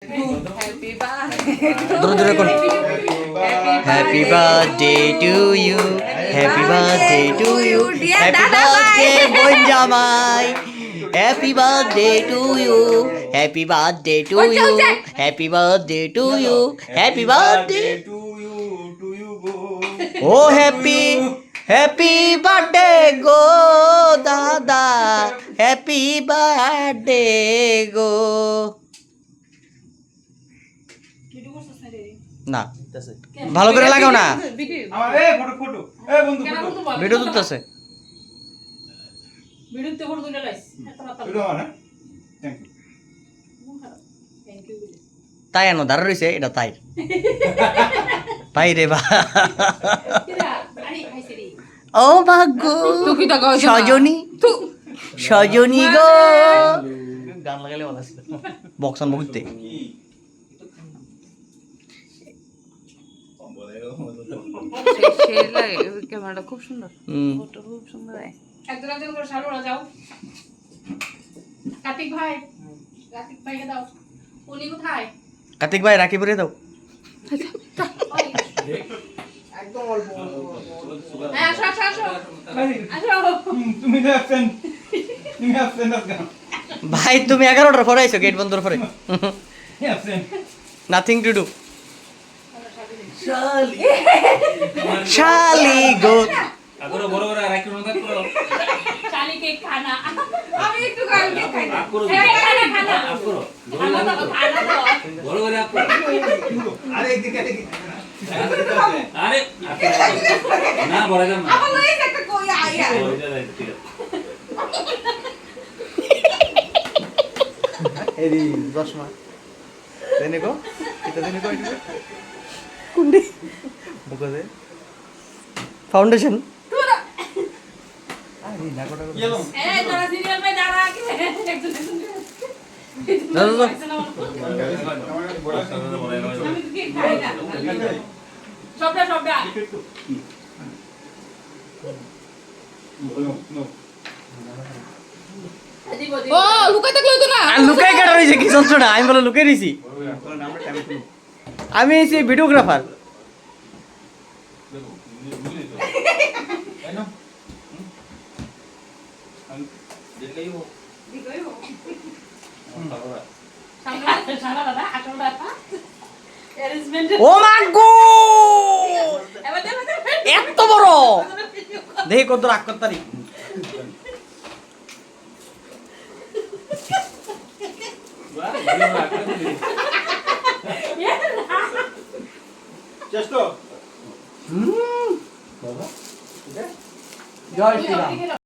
Happy birthday. Happy birthday to you. Happy birthday to you. Happy birthday Bonjamai. Happy birthday to you. Happy birthday to you. Happy birthday to you. Happy birthday to you go. Oh happy birthday go dada. Happy birthday go. না ভালো করে লাগাও না আমার এই photo এই বন্ধু photo video তুলতেছে ভিডিওতে ফটো তুলে লাইস ভিডিও মানে থ্যাংক ইউ তাই আনো দাঁড়া রইছে এটা তাই তাই রে বা ও ভাগ্য সজনী গো গান লাগালে ভালো ছিল বক্সান বকতে ক্যামেরাটা খুব সুন্দর ফটো খুব সুন্দর একজন একজন করে সালোরা যাও কার্তিক ভাইকে দাও উনি কোথায় কার্তিক ভাই রাখি পরে দাও একদম অল্প আসো আসো আসো তুমি অ্যাবসেন্ট আজকে ভাই তুমি 11টার পরে আইছো গেট বন্ধর পরে অ্যাবসেন্ট নাথিং টু ডু শালি গো আগরে বড় বড় রাখি না করো শালি কে খানা আমি একটু গাল কে খাই খানা আপ করো খানা দাও বড় বড় আপ করো আরে এদিকে আরে না বড় গাম না আমার লই একটা কই আইয়া ঠিক আছে এরি চশমা দেনে কো এটা দেনে কো এটা কুন্ডি বুকা দে ফাউন্ডেশন তোরা আরে না কোটা ইয়েলো এই তোরা সিরিয়াল মে দাঁড়া কে একজন দাও দাও আমি কি খাই না সবটা ও লুকাই থাকলে তো না আর লুকাই কাটা রইছে কি চলছড়া আমি বলে লুকাই রইছি আমি এই ভিডিওগ্রাফার ও মা গো এত বড় দেখি কত রাগ করতারি চেষ্টা জয় শ্রীরাম